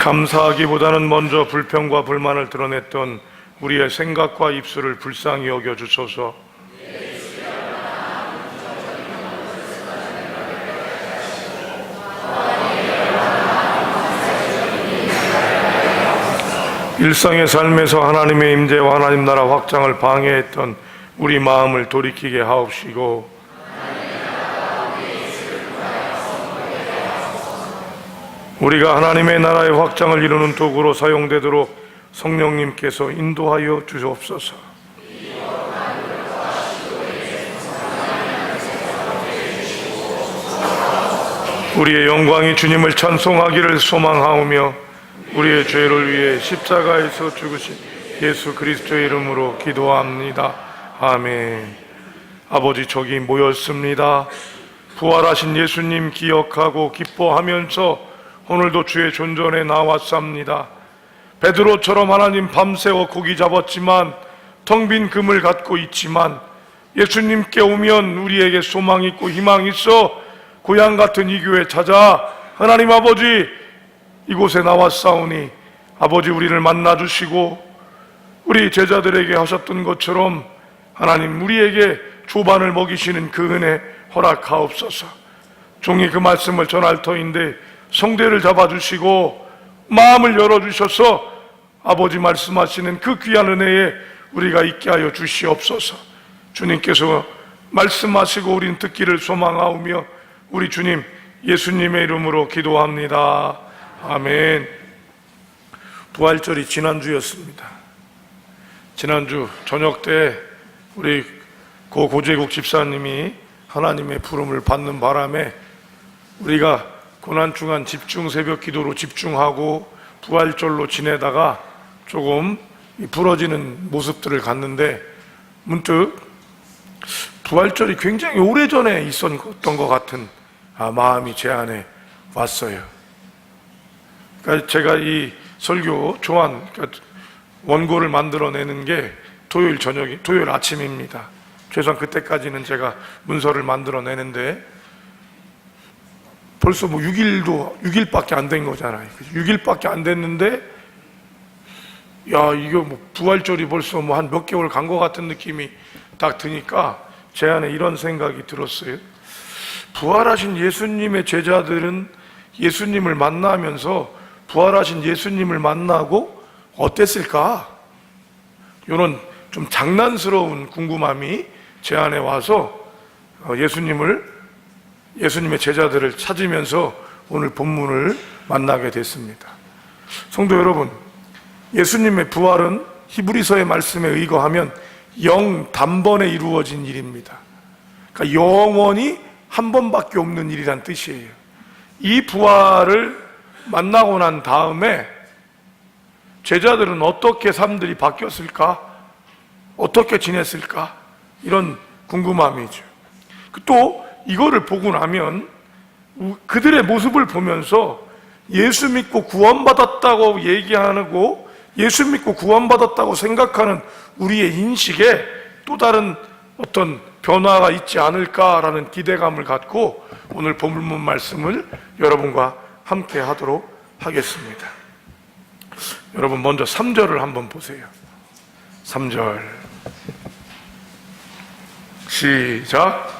감사하기보다는 먼저 불평과 불만을 드러냈던 우리의 생각과 입술을 불쌍히 여겨주소서. 일상의 삶에서 하나님의 임재와 하나님 나라 확장을 방해했던 우리 마음을 돌이키게 하옵시고, 우리가 하나님의 나라의 확장을 이루는 도구로 사용되도록 성령님께서 인도하여 주시옵소서. 우리의 영광이 주님을 찬송하기를 소망하오며 우리의 죄를 위해 십자가에서 죽으신 예수 그리스도의 이름으로 기도합니다. 아멘. 아버지, 저기 모였습니다. 부활하신 예수님 기억하고 기뻐하면서 오늘도 주의 존전에 나왔습니다. 베드로처럼 하나님 밤새워 고기 잡았지만 텅 빈 금을 갖고 있지만 예수님께 오면 우리에게 소망 있고 희망 있어 고향 같은 이 교회 찾아 하나님 아버지 이곳에 나왔사오니 아버지 우리를 만나주시고 우리 제자들에게 하셨던 것처럼 하나님 우리에게 조반을 먹이시는 그 은혜 허락하옵소서. 종이 그 말씀을 전할 터인데 성대를 잡아주시고 마음을 열어주셔서 아버지 말씀하시는 그 귀한 은혜에 우리가 있게 하여 주시옵소서. 주님께서 말씀하시고 우린 듣기를 소망하오며 우리 주님 예수님의 이름으로 기도합니다. 아멘. 부활절이 지난주였습니다. 지난주 저녁 때 우리 고재국 집사님이 하나님의 부름을 받는 바람에 우리가 고난중한 집중 새벽 기도로 집중하고 부활절로 지내다가 조금 부러지는 모습들을 갔는데 문득 부활절이 굉장히 오래전에 있었던 것 같은 마음이 제 안에 왔어요. 그러니까 제가 이 설교 조안 원고를 만들어내는 게 토요일 아침입니다. 최소한 그때까지는 제가 문서를 만들어내는데 벌써 6일밖에 안 된 거잖아요. 6일밖에 안 됐는데 야 이거 부활절이 벌써 한 몇 개월 간 것 같은 느낌이 딱 드니까 제 안에 이런 생각이 들었어요. 부활하신 예수님의 제자들은 예수님을 만나면서 부활하신 예수님을 만나고 어땠을까? 이런 좀 장난스러운 궁금함이 제 안에 와서 예수님의 제자들을 찾으면서 오늘 본문을 만나게 됐습니다. 성도 여러분, 예수님의 부활은 히브리서의 말씀에 의거하면 영단번에 이루어진 일입니다. 그러니까 영원히 한 번밖에 없는 일이란 뜻이에요. 이 부활을 만나고 난 다음에 제자들은 어떻게 삶들이 바뀌었을까? 어떻게 지냈을까? 이런 궁금함이죠. 또 이거를 보고 나면 그들의 모습을 보면서 예수 믿고 구원받았다고 얘기하고 예수 믿고 구원받았다고 생각하는 우리의 인식에 또 다른 어떤 변화가 있지 않을까라는 기대감을 갖고 오늘 본문 말씀을 여러분과 함께 하도록 하겠습니다. 여러분 먼저 3절을 한번 보세요. 3절 시작.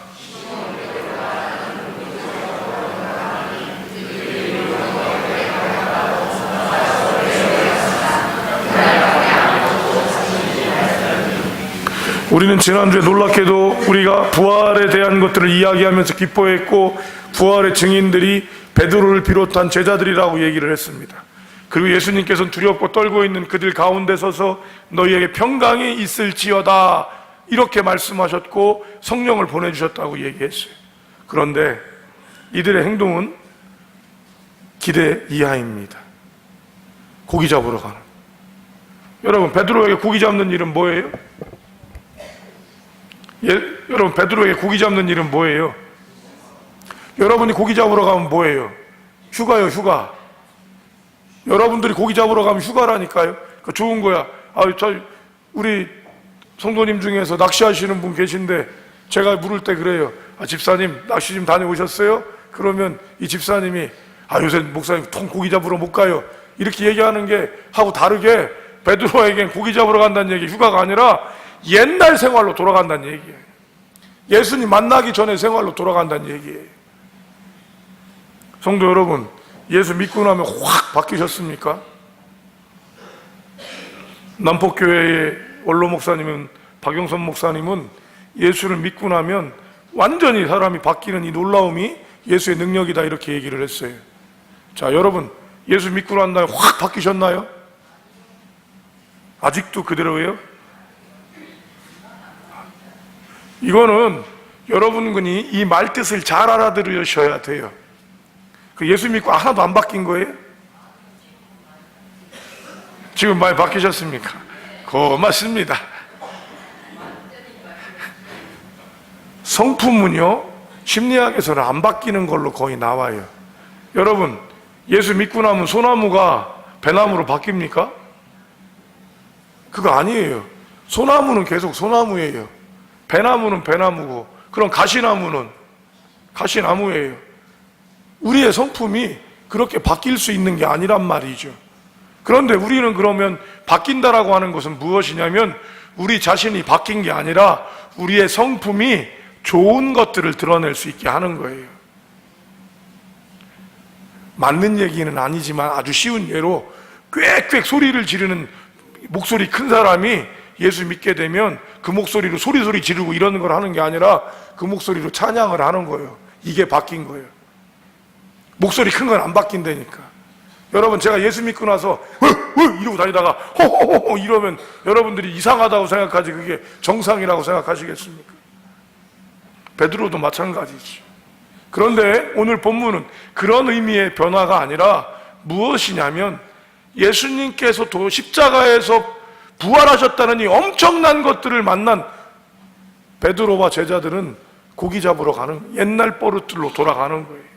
우리는 지난주에 놀랍게도 우리가 부활에 대한 것들을 이야기하면서 기뻐했고 부활의 증인들이 베드로를 비롯한 제자들이라고 얘기를 했습니다. 그리고 예수님께서는 두렵고 떨고 있는 그들 가운데 서서 너희에게 평강이 있을지어다 이렇게 말씀하셨고 성령을 보내주셨다고 얘기했어요. 그런데 이들의 행동은 기대 이하입니다. 고기 잡으러 가는. 여러분 베드로에게 고기 잡는 일은 뭐예요? 여러분 베드로에게 고기 잡는 일은 뭐예요? 여러분이 고기 잡으러 가면 뭐예요? 휴가요, 휴가. 여러분들이 고기 잡으러 가면 휴가라니까요. 그러니까 좋은 거야. 우리 성도님 중에서 낚시하시는 분 계신데 제가 물을 때 그래요. 집사님 낚시 좀 다녀오셨어요? 그러면 이 집사님이 요새 목사님 고기 잡으러 못 가요. 이렇게 얘기하는 게 하고 다르게 베드로에겐 고기 잡으러 간다는 얘기 휴가가 아니라 옛날 생활로 돌아간다는 얘기예요. 예수님 만나기 전에 생활로 돌아간다는 얘기예요. 성도 여러분, 예수 믿고 나면 확 바뀌셨습니까? 남포교회의 원로 목사님은 박용선 목사님은 예수를 믿고 나면 완전히 사람이 바뀌는 이 놀라움이 예수의 능력이다 이렇게 얘기를 했어요. 자, 여러분 예수 믿고 난 다음에 확 바뀌셨나요? 아직도 그대로예요? 이거는 여러분이 이 말뜻을 잘 알아들으셔야 돼요. 그 예수 믿고 하나도 안 바뀐 거예요? 지금 많이 바뀌셨습니까? 고맙습니다. 성품은요 심리학에서는 안 바뀌는 걸로 거의 나와요. 여러분 예수 믿고 나면 소나무가 배나무로 바뀝니까? 그거 아니에요. 소나무는 계속 소나무예요. 배나무는 배나무고, 그럼 가시나무는 가시나무예요. 우리의 성품이 그렇게 바뀔 수 있는 게 아니란 말이죠. 그런데 우리는 그러면 바뀐다라고 하는 것은 무엇이냐면 우리 자신이 바뀐 게 아니라 우리의 성품이 좋은 것들을 드러낼 수 있게 하는 거예요. 맞는 얘기는 아니지만 아주 쉬운 예로 꽥꽥 소리를 지르는 목소리 큰 사람이 예수 믿게 되면 그 목소리로 소리 지르고 이러는 걸 하는 게 아니라 그 목소리로 찬양을 하는 거예요. 이게 바뀐 거예요. 목소리 큰 건 안 바뀐다니까. 여러분 제가 예수 믿고 나서 이러고 다니다가 호호호 이러면 여러분들이 이상하다고 생각하지 그게 정상이라고 생각하시겠습니까? 베드로도 마찬가지죠. 그런데 오늘 본문은 그런 의미의 변화가 아니라 무엇이냐면 예수님께서 십자가에서 부활하셨다는 이 엄청난 것들을 만난 베드로와 제자들은 고기 잡으러 가는 옛날 버릇들로 돌아가는 거예요.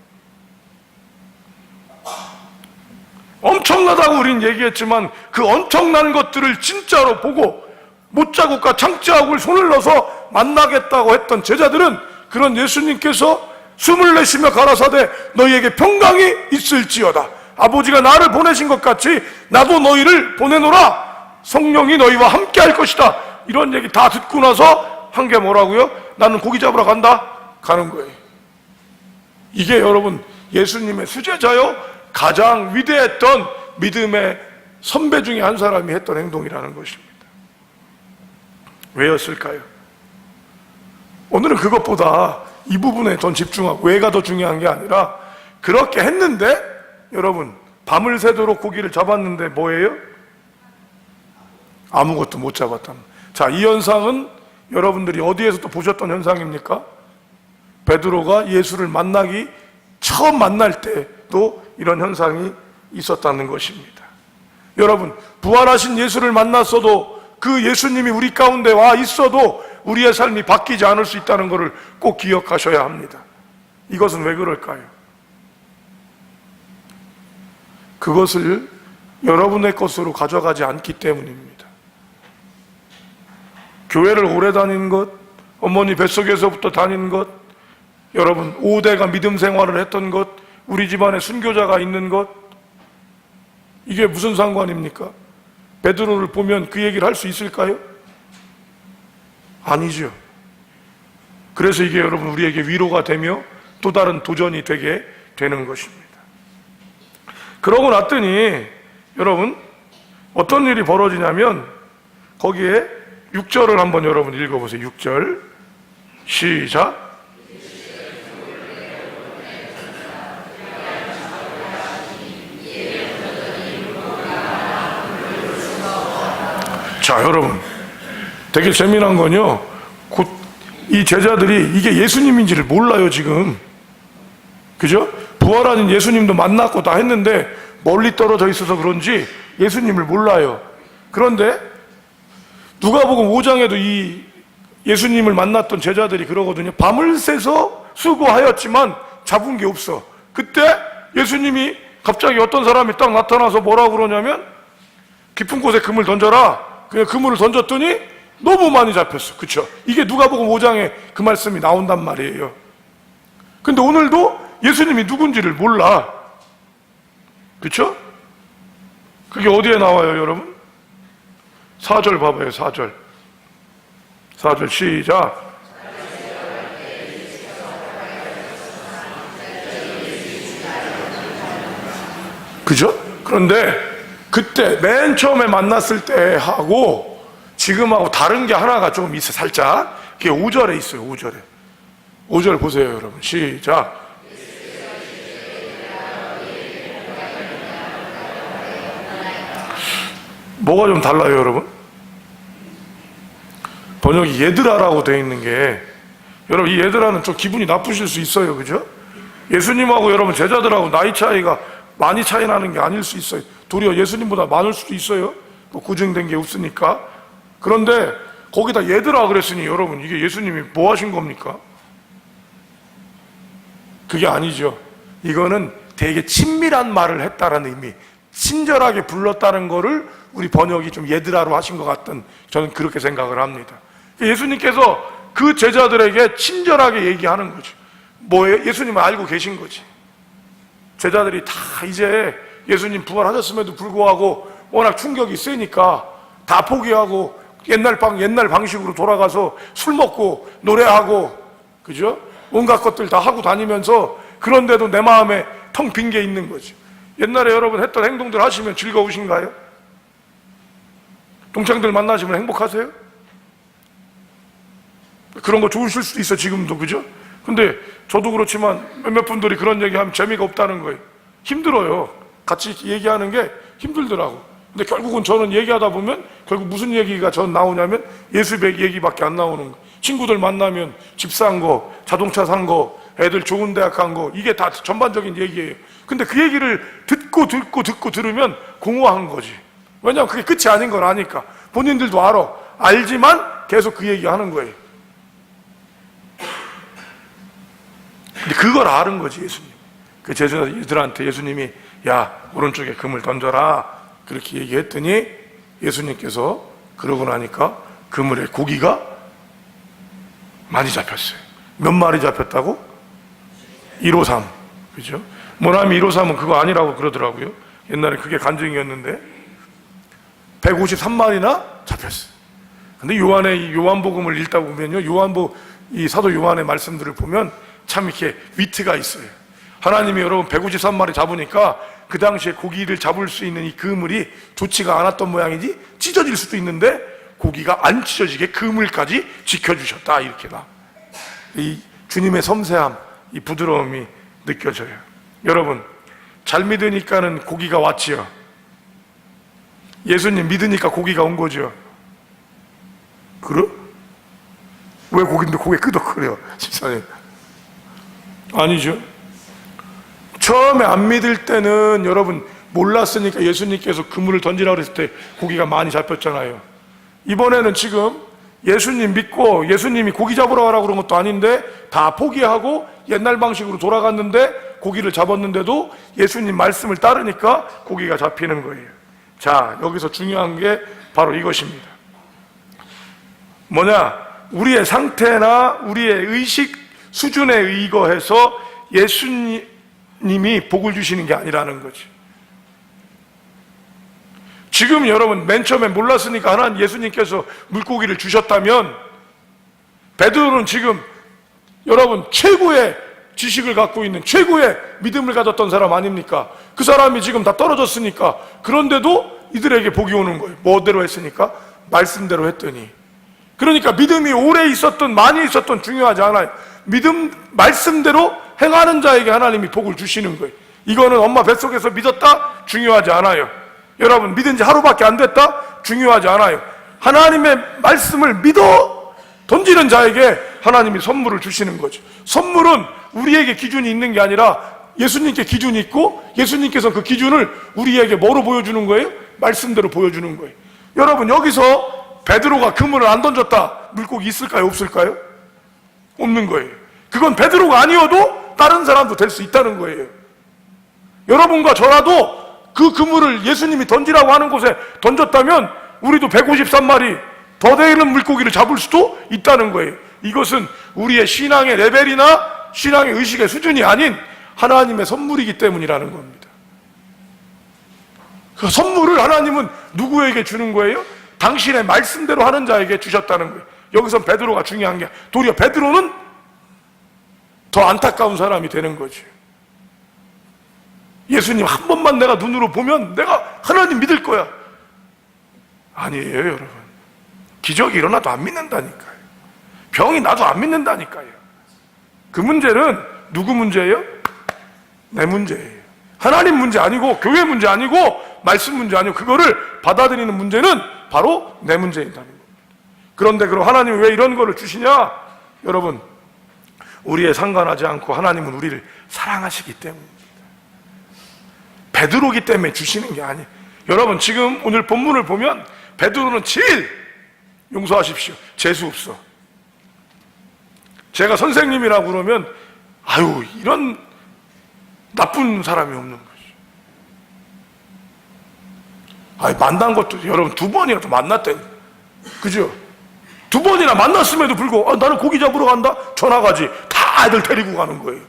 엄청나다고 우린 얘기했지만 그 엄청난 것들을 진짜로 보고 못자국과 창자국을 손을 넣어서 만나겠다고 했던 제자들은 그런 예수님께서 숨을 내쉬며 가라사대 너희에게 평강이 있을지어다. 아버지가 나를 보내신 것 같이 나도 너희를 보내노라. 성령이 너희와 함께 할 것이다. 이런 얘기 다 듣고 나서 한 게 뭐라고요? 나는 고기 잡으러 간다. 가는 거예요. 이게 여러분 예수님의 수제자요 가장 위대했던 믿음의 선배 중에 한 사람이 했던 행동이라는 것입니다. 왜였을까요? 오늘은 그것보다 이 부분에 더 집중하고 왜가 더 중요한 게 아니라 그렇게 했는데 여러분 밤을 새도록 고기를 잡았는데 뭐예요? 아무것도 못 잡았다. 자, 이 현상은 여러분들이 어디에서 또 보셨던 현상입니까? 베드로가 예수를 만나기 처음 만날 때도 이런 현상이 있었다는 것입니다. 여러분 부활하신 예수를 만났어도 그 예수님이 우리 가운데 와 있어도 우리의 삶이 바뀌지 않을 수 있다는 것을 꼭 기억하셔야 합니다. 이것은 왜 그럴까요? 그것을 여러분의 것으로 가져가지 않기 때문입니다. 교회를 오래 다니는 것, 어머니 뱃속에서부터 다니는 것, 여러분 5대가 믿음 생활을 했던 것, 우리 집안에 순교자가 있는 것, 이게 무슨 상관입니까? 베드로를 보면 그 얘기를 할 수 있을까요? 아니죠. 그래서 이게 여러분 우리에게 위로가 되며 또 다른 도전이 되게 되는 것입니다. 그러고 났더니 여러분 어떤 일이 벌어지냐면 거기에 6절을 한번 여러분 읽어보세요. 6절 시작. 자, 여러분 되게 재미난 건요 곧 이 제자들이 이게 예수님인지를 몰라요 지금. 그죠? 부활하신 예수님도 만났고 다 했는데 멀리 떨어져 있어서 그런지 예수님을 몰라요. 그런데 누가복음 5장에도 이 예수님을 만났던 제자들이 그러거든요. 밤을 새서 수고하였지만 잡은 게 없어. 그때 예수님이 갑자기 어떤 사람이 딱 나타나서 뭐라고 그러냐면 깊은 곳에 그물 던져라. 그냥 그물을 던졌더니 너무 많이 잡혔어. 그쵸? 이게 누가복음 5장에 그 말씀이 나온단 말이에요. 근데 오늘도 예수님이 누군지를 몰라. 그쵸? 그게 어디에 나와요, 여러분? 4절 봐봐요, 4절. 4절 시작. 그죠? 그런데 그때 맨 처음에 만났을 때 하고 지금하고 다른 게 하나가 좀 있어, 살짝. 그게 5절에 있어요, 5절에. 5절 보세요, 여러분. 시작. 뭐가 좀 달라요, 여러분? 번역이 얘들아라고 되어 있는 게, 여러분, 이 얘들아는 좀 기분이 나쁘실 수 있어요, 그죠? 예수님하고 여러분 제자들하고 나이 차이가 많이 차이 나는 게 아닐 수 있어요. 도리어 예수님보다 많을 수도 있어요. 뭐 구증된 게 없으니까. 그런데 거기다 얘들아 그랬으니 여러분, 이게 예수님이 뭐 하신 겁니까? 그게 아니죠. 이거는 되게 친밀한 말을 했다라는 의미, 친절하게 불렀다는 거를 우리 번역이 좀 얘들아로 하신 것 같던, 저는 그렇게 생각을 합니다. 예수님께서 그 제자들에게 친절하게 얘기하는 거죠. 뭐예요? 예수님을 알고 계신 거지. 제자들이 다 이제 예수님 부활하셨음에도 불구하고 워낙 충격이 세니까 다 포기하고 옛날 방식으로 돌아가서 술 먹고 노래하고, 그죠? 온갖 것들 다 하고 다니면서, 그런데도 내 마음에 텅 빈 게 있는 거지. 옛날에 여러분 했던 행동들 하시면 즐거우신가요? 동창들 만나시면 행복하세요? 그런 거 좋으실 수도 있어, 지금도, 그죠? 근데 저도 그렇지만 몇몇 분들이 그런 얘기하면 재미가 없다는 거예요. 힘들어요. 같이 얘기하는 게 힘들더라고. 근데 결국은 저는 얘기하다 보면 결국 무슨 얘기가 전 나오냐면 예수 얘기밖에 안 나오는 거예요. 친구들 만나면 집 산 거, 자동차 산 거, 애들 좋은 대학 간 거, 이게 다 전반적인 얘기예요. 근데 그 얘기를 듣고 들으면 공허한 거지. 왜냐하면 그게 끝이 아닌 걸 아니까. 본인들도 알지만 계속 그 얘기 하는 거예요. 근데 그걸 아는 거지, 예수님. 그 제자들한테 예수님이 야, 오른쪽에 금을 던져라, 그렇게 얘기했더니 예수님께서 그러고 나니까 그물에 고기가 많이 잡혔어요. 몇 마리 잡혔다고? 153. 그죠? 모나미 153은 그거 아니라고 그러더라고요. 옛날에 그게 간증이었는데 153마리나 잡혔어요. 근데 요한복음을 읽다 보면요, 이 사도 요한의 말씀들을 보면 참 이렇게 위트가 있어요. 하나님이 여러분 153마리 잡으니까 그 당시에 고기를 잡을 수 있는 이 그물이 좋지가 않았던 모양이지, 찢어질 수도 있는데 고기가 안 찢어지게 그물까지 지켜주셨다, 이렇게 나. 이 주님의 섬세함, 이 부드러움이 느껴져요. 여러분, 잘 믿으니까는 고기가 왔지요. 예수님 믿으니까 고기가 온 거죠. 그래? 왜 고기인데 고기 끄덕거려, 집사님? 아니죠. 처음에 안 믿을 때는 여러분 몰랐으니까 예수님께서 그물을 던지라고 그랬을 때 고기가 많이 잡혔잖아요. 이번에는 지금 예수님 믿고 예수님이 고기 잡으러 가라고 그런 것도 아닌데 다 포기하고 옛날 방식으로 돌아갔는데 고기를 잡았는데도 예수님 말씀을 따르니까 고기가 잡히는 거예요. 자, 여기서 중요한 게 바로 이것입니다. 뭐냐? 우리의 상태나 우리의 의식 수준에 의거해서 예수님이 복을 주시는 게 아니라는 거지. 지금 여러분 맨 처음에 몰랐으니까 하나님 예수님께서 물고기를 주셨다면, 베드로는 지금 여러분 최고의 지식을 갖고 있는, 최고의 믿음을 가졌던 사람 아닙니까? 그 사람이 지금 다 떨어졌으니까. 그런데도 이들에게 복이 오는 거예요. 뭐대로 했으니까? 말씀대로 했더니. 그러니까 믿음이 오래 있었던 많이 있었던 중요하지 않아요. 믿음 말씀대로 행하는 자에게 하나님이 복을 주시는 거예요. 이거는 엄마 뱃속에서 믿었다? 중요하지 않아요. 여러분 믿은 지 하루밖에 안 됐다? 중요하지 않아요. 하나님의 말씀을 믿어 던지는 자에게 하나님이 선물을 주시는 거죠. 선물은 우리에게 기준이 있는 게 아니라 예수님께 기준이 있고, 예수님께서 그 기준을 우리에게 뭐로 보여주는 거예요? 말씀대로 보여주는 거예요. 여러분 여기서 베드로가 그물을 안 던졌다, 물고기 있을까요? 없을까요? 없는 거예요. 그건 베드로가 아니어도 다른 사람도 될 수 있다는 거예요. 여러분과 저라도 그 그물을 예수님이 던지라고 하는 곳에 던졌다면 우리도 153마리 더 되는 물고기를 잡을 수도 있다는 거예요. 이것은 우리의 신앙의 레벨이나 신앙의 의식의 수준이 아닌 하나님의 선물이기 때문이라는 겁니다. 그 선물을 하나님은 누구에게 주는 거예요? 당신의 말씀대로 하는 자에게 주셨다는 거예요. 여기서 베드로가 중요한 게, 도리어 베드로는 더 안타까운 사람이 되는 거지. 예수님 한 번만 내가 눈으로 보면 내가 하나님 믿을 거야. 아니에요, 여러분. 기적이 일어나도 안 믿는다니까요. 병이 나도 안 믿는다니까요. 그 문제는 누구 문제예요? 내 문제예요. 하나님 문제 아니고, 교회 문제 아니고, 말씀 문제 아니고, 그거를 받아들이는 문제는 바로 내 문제인 겁니다. 그런데 그럼 하나님이 왜 이런 거를 주시냐? 여러분, 우리에 상관하지 않고 하나님은 우리를 사랑하시기 때문입니다. 베드로기 때문에 주시는 게 아니에요. 여러분, 지금 오늘 본문을 보면 베드로는 제일, 용서하십시오, 재수 없어. 제가 선생님이라고 그러면 아유, 이런 나쁜 사람이 없는 거죠. 아니, 만난 것도 여러분 2번이라도 만났다니, 그죠? 2번이나 만났음에도 불구하고 나는 고기 잡으러 간다? 전화 가지. 다 애들 데리고 가는 거예요.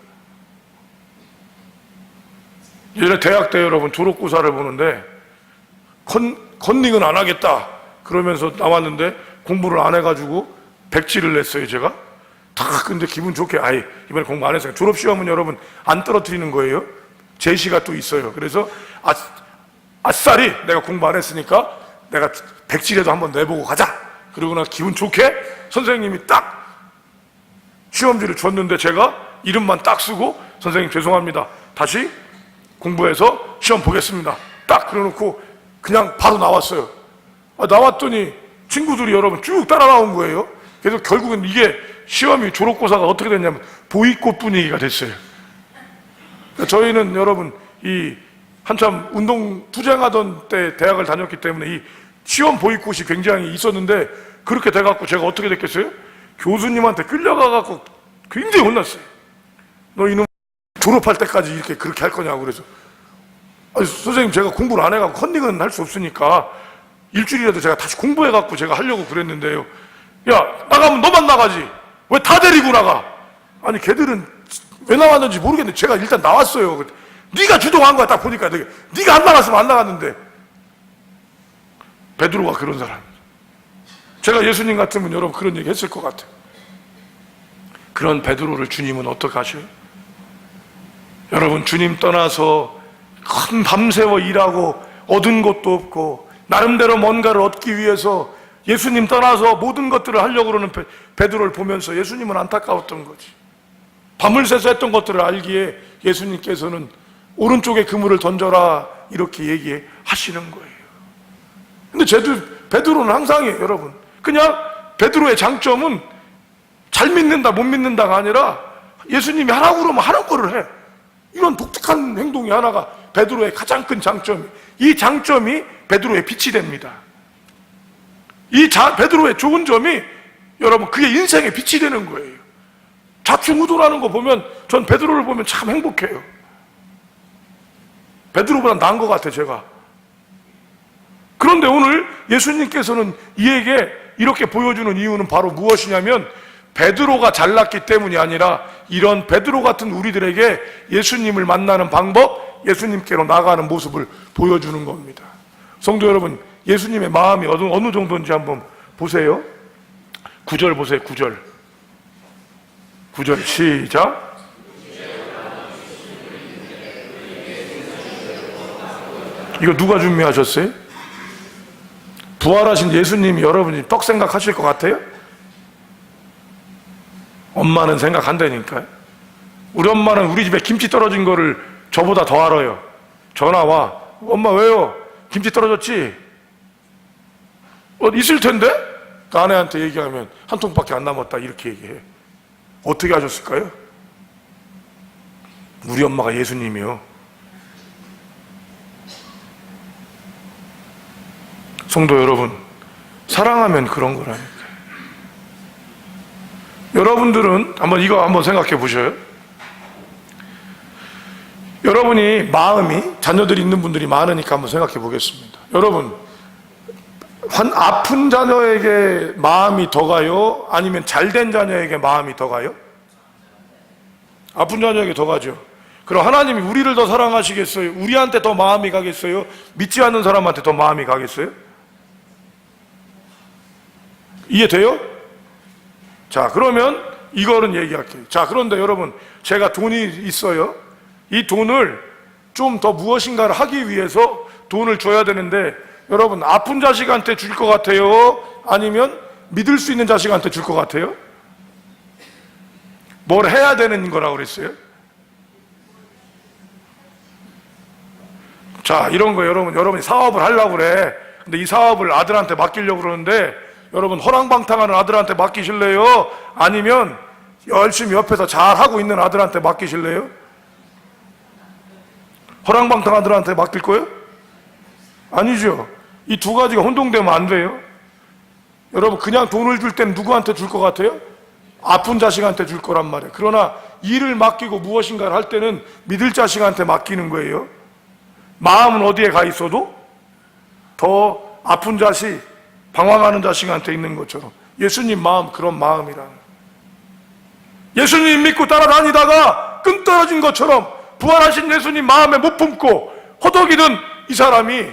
예전에 대학 때 여러분 졸업고사를 보는데 컨닝은 안 하겠다 그러면서 나왔는데 공부를 안 해가지고 백지를 냈어요. 제가 다. 근데 기분 좋게 아이 이번에 공부 안 했어요. 졸업시험은 여러분 안 떨어뜨리는 거예요. 제시가 또 있어요. 그래서 아싸리 내가 공부 안 했으니까 내가 백지라도 한번 내보고 가자. 그러고 나 기분 좋게 선생님이 딱 시험지를 줬는데 제가 이름만 딱 쓰고 선생님 죄송합니다, 다시 공부해서 시험 보겠습니다 딱 그래놓고 그냥 바로 나왔어요. 나왔더니 친구들이 여러분 쭉 따라 나온 거예요. 그래서 결국은 이게 시험이, 졸업고사가 어떻게 됐냐면 보이콧 분위기가 됐어요. 저희는 여러분 이 한참 운동 투쟁하던 때 대학을 다녔기 때문에 이 시험 보이콧이 굉장히 있었는데, 그렇게 돼갖고 제가 어떻게 됐겠어요? 교수님한테 끌려가갖고 굉장히 혼났어요. 너 이놈 졸업할 때까지 이렇게 그렇게 할 거냐고. 그래서 아니, 선생님 제가 공부를 안 해갖고 컨닝은 할 수 없으니까 일주일이라도 제가 다시 공부해갖고 제가 하려고 그랬는데요. 야, 나가면 너만 나가지 왜 다 데리고 나가? 아니, 걔들은 왜 나왔는지 모르겠는데 제가 일단 나왔어요. 네가 주동한 거야. 딱 보니까 네가 안 나갔으면 안 나갔는데. 베드로가 그런 사람이에요. 제가 예수님 같으면 여러분 그런 얘기 했을 것 같아요. 그런 베드로를 주님은 어떻게 하셔요? 여러분, 주님 떠나서 큰 밤새워 일하고 얻은 것도 없고 나름대로 뭔가를 얻기 위해서 예수님 떠나서 모든 것들을 하려고 그러는 베드로를 보면서 예수님은 안타까웠던 거지. 밤을 새서 했던 것들을 알기에 예수님께서는 오른쪽에 그물을 던져라 이렇게 얘기하시는 거예요. 근데 베드로는 항상이에요, 여러분. 그냥 베드로의 장점은 잘 믿는다 못 믿는다가 아니라 예수님이 하라고 그러면 하는 거를 해. 이런 독특한 행동이 하나가 베드로의 가장 큰 장점이에요. 이 장점이 베드로의 빛이 됩니다. 베드로의 좋은 점이 여러분 그의 인생의 빛이 되는 거예요. 좌충우돌하는 거 보면 전 베드로를 보면 참 행복해요. 베드로보다 나은 것 같아, 제가. 그런데 오늘 예수님께서는 이에게 이렇게 보여주는 이유는 바로 무엇이냐면 베드로가 잘났기 때문이 아니라 이런 베드로 같은 우리들에게 예수님을 만나는 방법, 예수님께로 나가는 모습을 보여주는 겁니다. 성도 여러분, 예수님의 마음이 어느 정도인지 한번 보세요. 9절 보세요. 9절 시작. 이거 누가 준비하셨어요? 부활하신 예수님이 여러분이 떡 생각하실 것 같아요? 엄마는 생각한다니까요. 우리 엄마는 우리 집에 김치 떨어진 거를 저보다 더 알아요. 전화 와. 엄마 왜요? 김치 떨어졌지? 있을 텐데? 그 아내한테 얘기하면 한 통밖에 안 남았다 이렇게 얘기해. 어떻게 하셨을까요? 우리 엄마가 예수님이요. 성도 여러분, 사랑하면 그런 거라니까요. 여러분들은 이거 한번 생각해 보셔요. 여러분이 마음이, 자녀들이 있는 분들이 많으니까 한번 생각해 보겠습니다. 여러분, 아픈 자녀에게 마음이 더 가요? 아니면 잘된 자녀에게 마음이 더 가요? 아픈 자녀에게 더 가죠. 그럼 하나님이 우리를 더 사랑하시겠어요? 우리한테 더 마음이 가겠어요? 믿지 않는 사람한테 더 마음이 가겠어요? 이해돼요? 자, 그러면 이거는 얘기할게요. 자, 그런데 여러분, 제가 돈이 있어요. 이 돈을 좀 더 무엇인가를 하기 위해서 돈을 줘야 되는데, 여러분, 아픈 자식한테 줄 것 같아요? 아니면 믿을 수 있는 자식한테 줄 것 같아요? 뭘 해야 되는 거라고 그랬어요? 자, 이런 거 여러분이 사업을 하려고 그래. 근데 이 사업을 아들한테 맡기려고 그러는데, 여러분, 허랑방탕하는 아들한테 맡기실래요? 아니면 열심히 옆에서 잘하고 있는 아들한테 맡기실래요? 허랑방탕 아들한테 맡길 거예요? 아니죠. 이 두 가지가 혼동되면 안 돼요. 여러분, 그냥 돈을 줄 때는 누구한테 줄 것 같아요? 아픈 자식한테 줄 거란 말이에요. 그러나 일을 맡기고 무엇인가를 할 때는 믿을 자식한테 맡기는 거예요. 마음은 어디에 가 있어도 더 아픈 자식, 방황하는 자식한테 있는 것처럼 예수님 마음, 그런 마음이라는, 예수님 믿고 따라다니다가 끈 떨어진 것처럼 부활하신 예수님 마음에 못 품고 허덕이던 이 사람이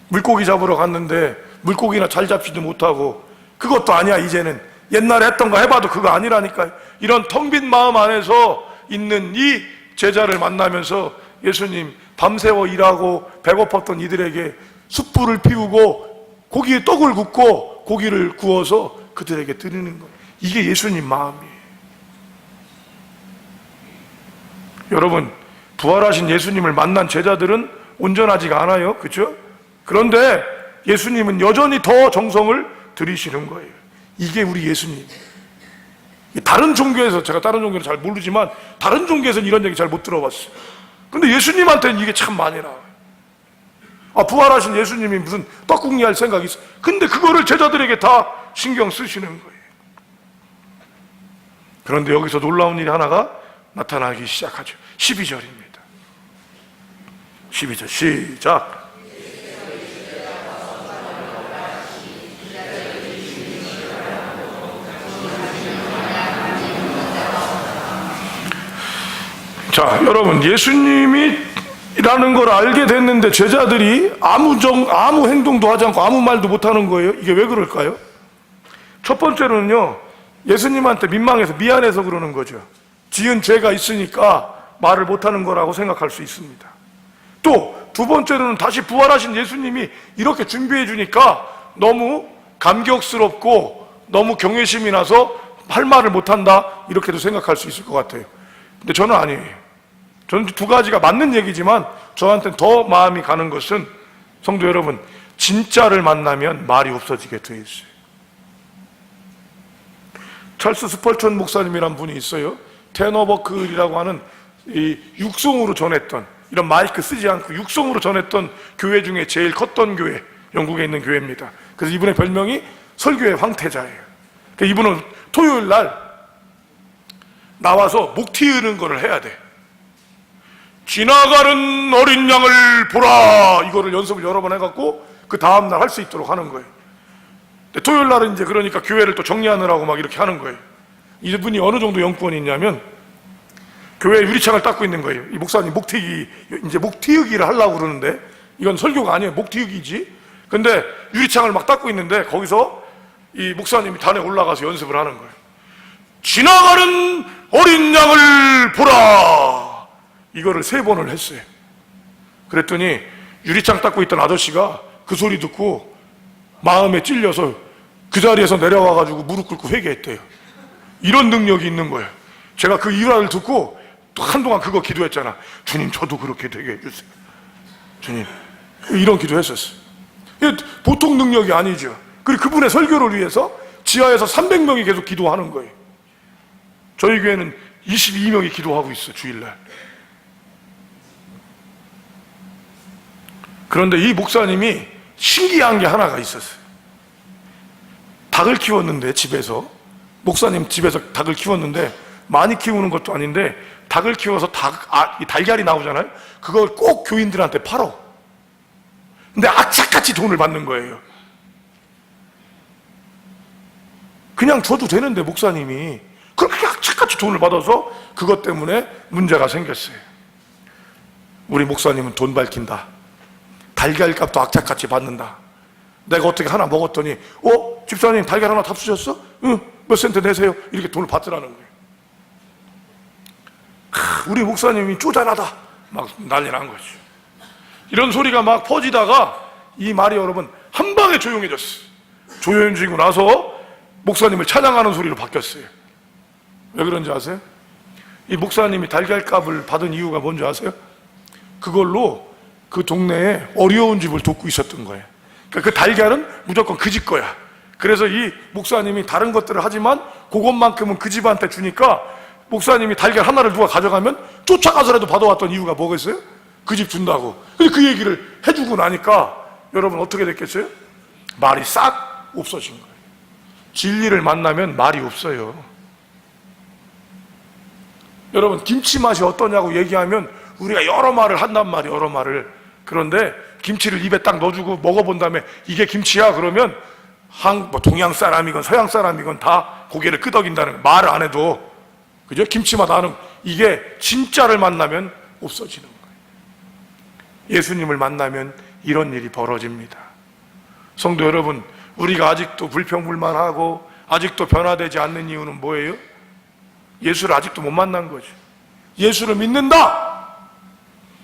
물고기 잡으러 갔는데 물고기나 잘 잡지도 못하고, 그것도 아니야. 이제는 옛날에 했던 거 해봐도 그거 아니라니까요. 이런 텅 빈 마음 안에서 있는 이 제자를 만나면서 예수님 밤새워 일하고 배고팠던 이들에게 숯불을 피우고 고기에 떡을 굽고 고기를 구워서 그들에게 드리는 거예요. 이게 예수님 마음이에요. 여러분, 부활하신 예수님을 만난 제자들은 온전하지가 않아요. 그렇죠? 그런데 예수님은 여전히 더 정성을 들이시는 거예요. 이게 우리 예수님. 다른 종교에서, 제가 다른 종교는 잘 모르지만 다른 종교에서는 이런 얘기 잘 못 들어봤어요. 근데 예수님한테는 이게 참 많이 나와요. 아, 부활하신 예수님이 무슨 떡국리 할 생각이 있어. 근데 그거를 제자들에게 다 신경 쓰시는 거예요. 그런데 여기서 놀라운 일이 하나가 나타나기 시작하죠. 12절입니다. 12절 시작. 자, 여러분, 예수님이라는 걸 알게 됐는데 제자들이 아무 행동도 하지 않고 아무 말도 못하는 거예요. 이게 왜 그럴까요? 첫 번째로는요, 예수님한테 민망해서 미안해서 그러는 거죠. 지은 죄가 있으니까 말을 못하는 거라고 생각할 수 있습니다. 또 두 번째로는 다시 부활하신 예수님이 이렇게 준비해 주니까 너무 감격스럽고 너무 경외심이 나서 할 말을 못한다, 이렇게도 생각할 수 있을 것 같아요. 근데 저는 아니에요. 저는 두 가지가 맞는 얘기지만 저한테는 더 마음이 가는 것은, 성도 여러분, 진짜를 만나면 말이 없어지게 돼 있어요. 찰스 스펄천 목사님이란 분이 있어요. 테너버클이라고 하는 이 육성으로 전했던, 이런 마이크 쓰지 않고 육성으로 전했던 교회 중에 제일 컸던 교회, 영국에 있는 교회입니다. 그래서 이분의 별명이 설교의 황태자예요. 그러니까 이분은 토요일 날 나와서 목 튀는 거를 해야 돼. 지나가는 어린 양을 보라, 이거를 연습을 여러 번 해갖고 그 다음날 할 수 있도록 하는 거예요. 근데 토요일 날은 이제 그러니까 교회를 또 정리하느라고 막 이렇게 하는 거예요. 이분이 어느 정도 영권이 있냐면, 교회 유리창을 닦고 있는 거예요. 이 목사님 목 튀기를 하려고 그러는데, 이건 설교가 아니에요. 목 튀기지. 근데 유리창을 막 닦고 있는데 거기서 이 목사님이 단에 올라가서 연습을 하는 거예요. 지나가는 어린 양을 보라, 이거를 3번을 했어요. 그랬더니 유리창 닦고 있던 아저씨가 그 소리 듣고 마음에 찔려서 그 자리에서 내려와가지고 무릎 꿇고 회개했대요. 이런 능력이 있는 거예요. 제가 그 일화를 듣고 또 한동안 그거 기도했잖아. 주님, 저도 그렇게 되게 해주세요. 주님, 이런 기도했었어요. 보통 능력이 아니죠. 그리고 그분의 설교를 위해서 지하에서 300명이 계속 기도하는 거예요. 저희 교회는 22명이 기도하고 있어, 주일날. 그런데 이 목사님이 신기한 게 하나가 있었어요. 닭을 키웠는데, 집에서, 목사님 집에서 닭을 키웠는데, 많이 키우는 것도 아닌데 닭을 키워서 달걀이 나오잖아요. 그걸 꼭 교인들한테 팔어. 근데 악착같이 돈을 받는 거예요. 그냥 줘도 되는데 목사님이 그렇게 악착같이 돈을 받아서 그것 때문에 문제가 생겼어요. 우리 목사님은 돈 밝힌다, 달걀값도 악착같이 받는다. 내가 어떻게 하나 먹었더니 집사님 달걀 하나 탑수셨어? 응, 몇 센트 내세요. 이렇게 돈을 받더라는 거예요. 우리 목사님이 쪼잔하다 막 난리 난 거죠. 이런 소리가 막 퍼지다가 이 말이 여러분 한 방에 조용해졌어요. 조용해지고 나서 목사님을 찬양하는 소리로 바뀌었어요. 왜 그런지 아세요? 이 목사님이 달걀값을 받은 이유가 뭔지 아세요? 그걸로 그 동네에 어려운 집을 돕고 있었던 거예요. 그러니까 그 달걀은 무조건 그 집 거야. 그래서 이 목사님이 다른 것들을 하지만 그것만큼은 그 집한테 주니까 목사님이 달걀 하나를 누가 가져가면 쫓아가서라도 받아왔던 이유가 뭐겠어요? 그 집 준다고. 근데 그 얘기를 해주고 나니까 여러분 어떻게 됐겠어요? 말이 싹 없어진 거예요. 진리를 만나면 말이 없어요. 여러분 김치 맛이 어떠냐고 얘기하면 우리가 여러 말을 한단 말이에요. 여러 말을. 그런데 김치를 입에 딱 넣어주고 먹어본 다음에 이게 김치야 그러면 동양 사람이건 서양 사람이건 다 고개를 끄덕인다는, 말을 안 해도, 그죠? 김치맛 아는, 이게 진짜를 만나면 없어지는 거예요. 예수님을 만나면 이런 일이 벌어집니다. 성도 여러분, 우리가 아직도 불평불만하고 아직도 변화되지 않는 이유는 뭐예요? 예수를 아직도 못 만난 거죠. 예수를 믿는다,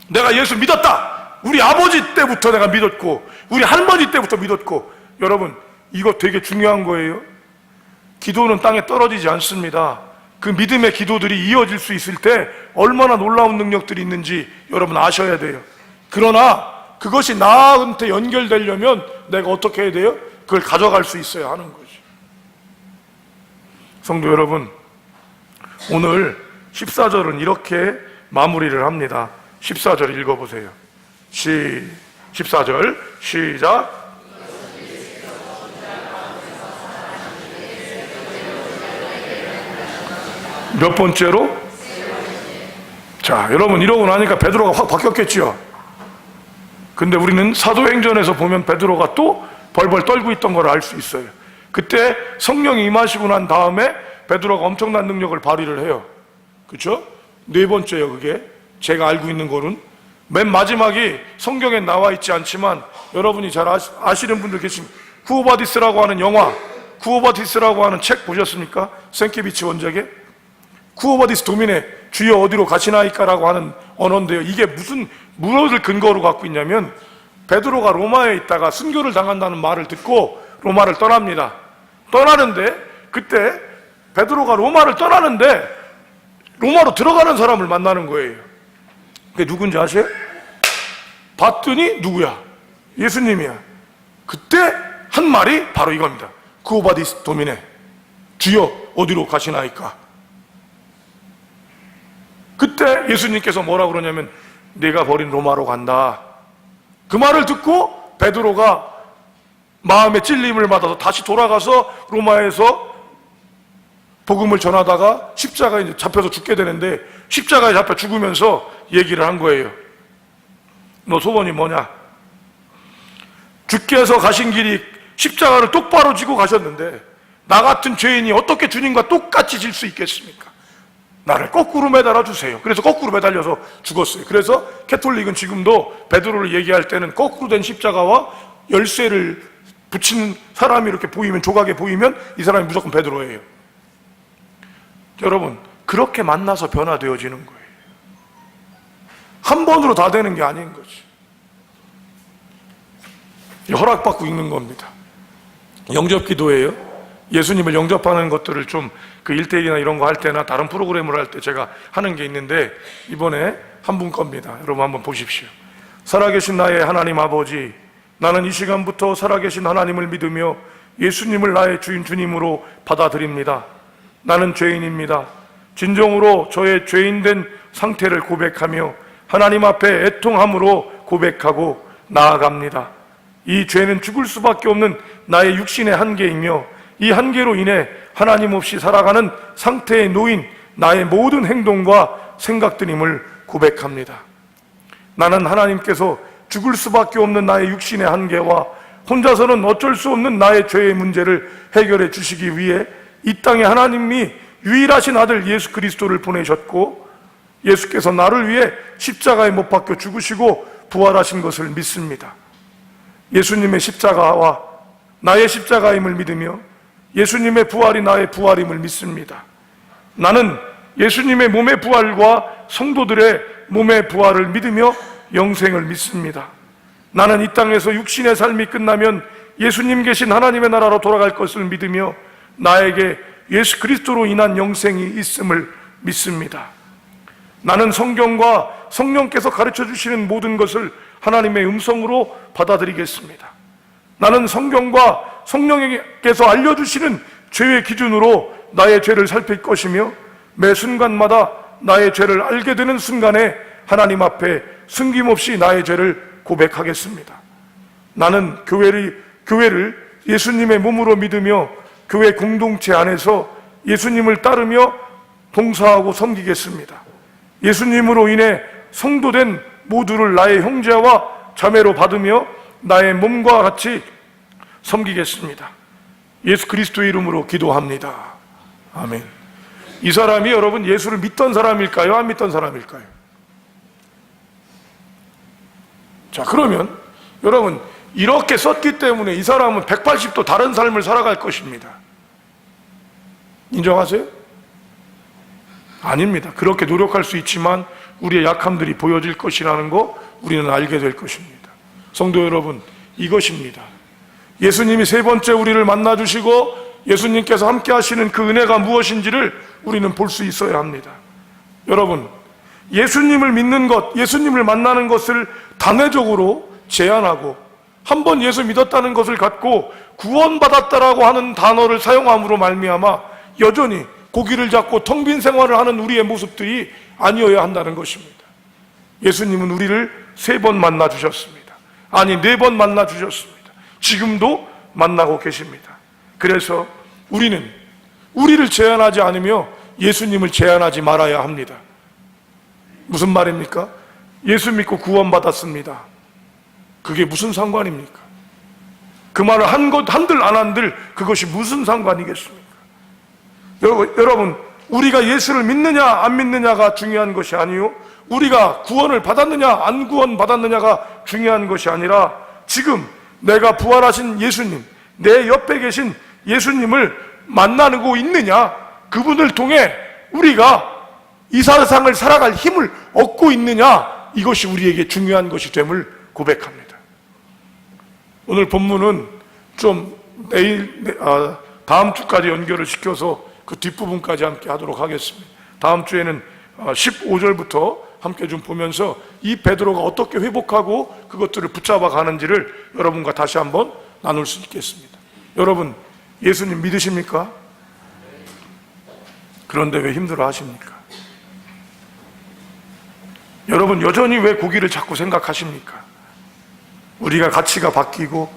내가 예수 믿었다, 우리 아버지 때부터 내가 믿었고 우리 할머니 때부터 믿었고. 여러분 이거 되게 중요한 거예요. 기도는 땅에 떨어지지 않습니다. 그 믿음의 기도들이 이어질 수 있을 때 얼마나 놀라운 능력들이 있는지 여러분 아셔야 돼요. 그러나 그것이 나한테 연결되려면 내가 어떻게 해야 돼요? 그걸 가져갈 수 있어야 하는 거죠. 성도 여러분, 오늘 14절은 이렇게 마무리를 합니다. 14절 읽어보세요. 14절 시작. 몇 번째로? 자, 여러분 이러고 나니까 베드로가 확 바뀌었겠지요. 근데 우리는 사도행전에서 보면 베드로가 또 벌벌 떨고 있던 걸 알 수 있어요. 그때 성령이 임하시고 난 다음에 베드로가 엄청난 능력을 발휘를 해요. 그렇죠? 네 번째요. 그게 제가 알고 있는 거는 맨 마지막이 성경에 나와 있지 않지만 여러분이 잘 아시는 분들 계십니다. 쿠오바디스라고 하는 영화, 쿠오바디스라고 하는 책 보셨습니까? 생케비치 원작에 쿠오바디스 도미네, 주여 어디로 가시나이까라고 하는 언어인데요. 이게 무엇을 근거로 갖고 있냐면 베드로가 로마에 있다가 순교를 당한다는 말을 듣고 로마를 떠납니다. 떠나는데 그때 베드로가 로마를 떠나는데 로마로 들어가는 사람을 만나는 거예요. 그게 누군지 아세요? 봤더니 누구야? 예수님이야. 그때 한 말이 바로 이겁니다. 쿠오바디스 도미네, 주여 어디로 가시나이까. 그때 예수님께서 뭐라고 그러냐면 내가 버린 로마로 간다. 그 말을 듣고 베드로가 마음의 찔림을 받아서 다시 돌아가서 로마에서 복음을 전하다가 십자가에 이제 잡혀서 죽게 되는데 십자가에 잡혀 죽으면서 얘기를 한 거예요. 너 소원이 뭐냐? 주께서 가신 길이 십자가를 똑바로 지고 가셨는데 나 같은 죄인이 어떻게 주님과 똑같이 질 수 있겠습니까? 나를 거꾸로 매달아 주세요. 그래서 거꾸로 매달려서 죽었어요. 그래서 캐톨릭은 지금도 베드로를 얘기할 때는 거꾸로 된 십자가와 열쇠를 붙인 사람이 이렇게 보이면, 조각에 보이면 이 사람이 무조건 베드로예요. 여러분, 그렇게 만나서 변화되어지는 거예요. 한 번으로 다 되는 게 아닌 거지. 허락받고 있는 겁니다. 영접 기도예요. 예수님을 영접하는 것들을 좀 그 1대1이나 이런 거 할 때나 다른 프로그램을 할 때 제가 하는 게 있는데 이번에 한 분 겁니다. 여러분 한번 보십시오. 살아계신 나의 하나님 아버지, 나는 이 시간부터 살아계신 하나님을 믿으며 예수님을 나의 주님으로 받아들입니다. 나는 죄인입니다. 진정으로 저의 죄인된 상태를 고백하며 하나님 앞에 애통함으로 고백하고 나아갑니다. 이 죄는 죽을 수밖에 없는 나의 육신의 한계이며 이 한계로 인해 하나님 없이 살아가는 상태에 놓인 나의 모든 행동과 생각들임을 고백합니다. 나는 하나님께서 죽을 수밖에 없는 나의 육신의 한계와 혼자서는 어쩔 수 없는 나의 죄의 문제를 해결해 주시기 위해 이 땅에 하나님이 유일하신 아들 예수 그리스도를 보내셨고 예수께서 나를 위해 십자가에 못 박혀 죽으시고 부활하신 것을 믿습니다. 예수님의 십자가와 나의 십자가임을 믿으며 예수님의 부활이 나의 부활임을 믿습니다. 나는 예수님의 몸의 부활과 성도들의 몸의 부활을 믿으며 영생을 믿습니다. 나는 이 땅에서 육신의 삶이 끝나면 예수님 계신 하나님의 나라로 돌아갈 것을 믿으며 나에게 예수 그리스도로 인한 영생이 있음을 믿습니다. 나는 성경과 성령께서 가르쳐 주시는 모든 것을 하나님의 음성으로 받아들이겠습니다. 나는 성경과 성령께서 알려주시는 죄의 기준으로 나의 죄를 살필 것이며 매 순간마다 나의 죄를 알게 되는 순간에 하나님 앞에 숨김없이 나의 죄를 고백하겠습니다. 나는 교회를 예수님의 몸으로 믿으며 교회 공동체 안에서 예수님을 따르며 봉사하고 섬기겠습니다. 예수님으로 인해 성도된 모두를 나의 형제와 자매로 받으며 나의 몸과 같이 섬기겠습니다. 예수 그리스도의 이름으로 기도합니다. 아멘. 이 사람이 여러분 예수를 믿던 사람일까요? 안 믿던 사람일까요? 자, 그러면 여러분 이렇게 썼기 때문에 이 사람은 180도 다른 삶을 살아갈 것입니다. 인정하세요? 아닙니다. 그렇게 노력할 수 있지만 우리의 약함들이 보여질 것이라는 거 우리는 알게 될 것입니다. 성도 여러분, 이것입니다. 예수님이 세 번째 우리를 만나주시고 예수님께서 함께 하시는 그 은혜가 무엇인지를 우리는 볼 수 있어야 합니다. 여러분, 예수님을 믿는 것, 예수님을 만나는 것을 단회적으로 제한하고 한 번 예수 믿었다는 것을 갖고 구원받았다라고 하는 단어를 사용함으로 말미암아 여전히 고기를 잡고 텅 빈 생활을 하는 우리의 모습들이 아니어야 한다는 것입니다. 예수님은 우리를 3번 만나 주셨습니다. 아니 4번 만나 주셨습니다. 지금도 만나고 계십니다. 그래서 우리는 우리를 제한하지 않으며 예수님을 제한하지 말아야 합니다. 무슨 말입니까? 예수 믿고 구원받았습니다. 그게 무슨 상관입니까? 그 말을 한들 안 한들 그것이 무슨 상관이겠습니까? 여러분, 우리가 예수를 믿느냐 안 믿느냐가 중요한 것이 아니요, 우리가 구원을 받았느냐 안 구원받았느냐가 중요한 것이 아니라 지금 내가 부활하신 예수님, 내 옆에 계신 예수님을 만나고 있느냐, 그분을 통해 우리가 이 세상을 살아갈 힘을 얻고 있느냐, 이것이 우리에게 중요한 것이 됨을 고백합니다. 오늘 본문은 좀 다음 주까지 연결을 시켜서 그 뒷부분까지 함께 하도록 하겠습니다. 다음 주에는 15절부터 함께 좀 보면서 이 베드로가 어떻게 회복하고 그것들을 붙잡아 가는지를 여러분과 다시 한번 나눌 수 있겠습니다. 여러분, 예수님 믿으십니까? 그런데 왜 힘들어 하십니까? 여러분, 여전히 왜 고기를 자꾸 생각하십니까? 우리가 가치가 바뀌고,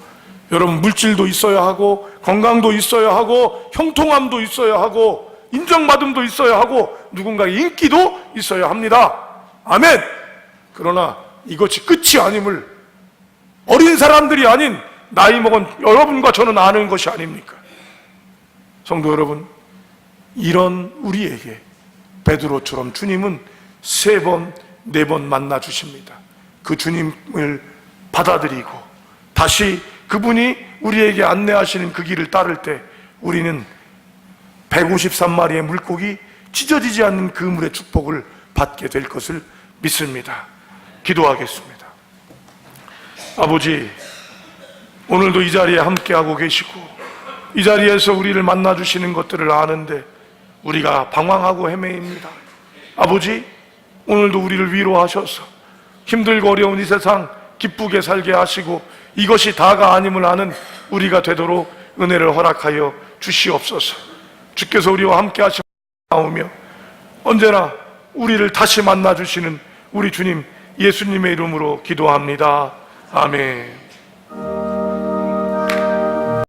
여러분, 물질도 있어야 하고, 건강도 있어야 하고, 형통함도 있어야 하고, 인정받음도 있어야 하고, 누군가의 인기도 있어야 합니다. 아멘! 그러나 이것이 끝이 아님을 어린 사람들이 아닌 나이 먹은 여러분과 저는 아는 것이 아닙니까? 성도 여러분, 이런 우리에게 베드로처럼 주님은 3번, 4번 만나 주십니다. 그 주님을 받아들이고 다시 그분이 우리에게 안내하시는 그 길을 따를 때 우리는 153마리의 물고기 찢어지지 않는 그물의 축복을 받게 될 것을 믿습니다. 기도하겠습니다. 아버지, 오늘도 이 자리에 함께하고 계시고 이 자리에서 우리를 만나 주시는 것들을 아는데 우리가 방황하고 헤매입니다. 아버지, 오늘도 우리를 위로하셔서 힘들고 어려운 이 세상 기쁘게 살게 하시고 이것이 다가 아님을 아는 우리가 되도록 은혜를 허락하여 주시옵소서. 주께서 우리와 함께 하시며 언제나 우리를 다시 만나 주시는 우리 주님 예수님의 이름으로 기도합니다. 아멘.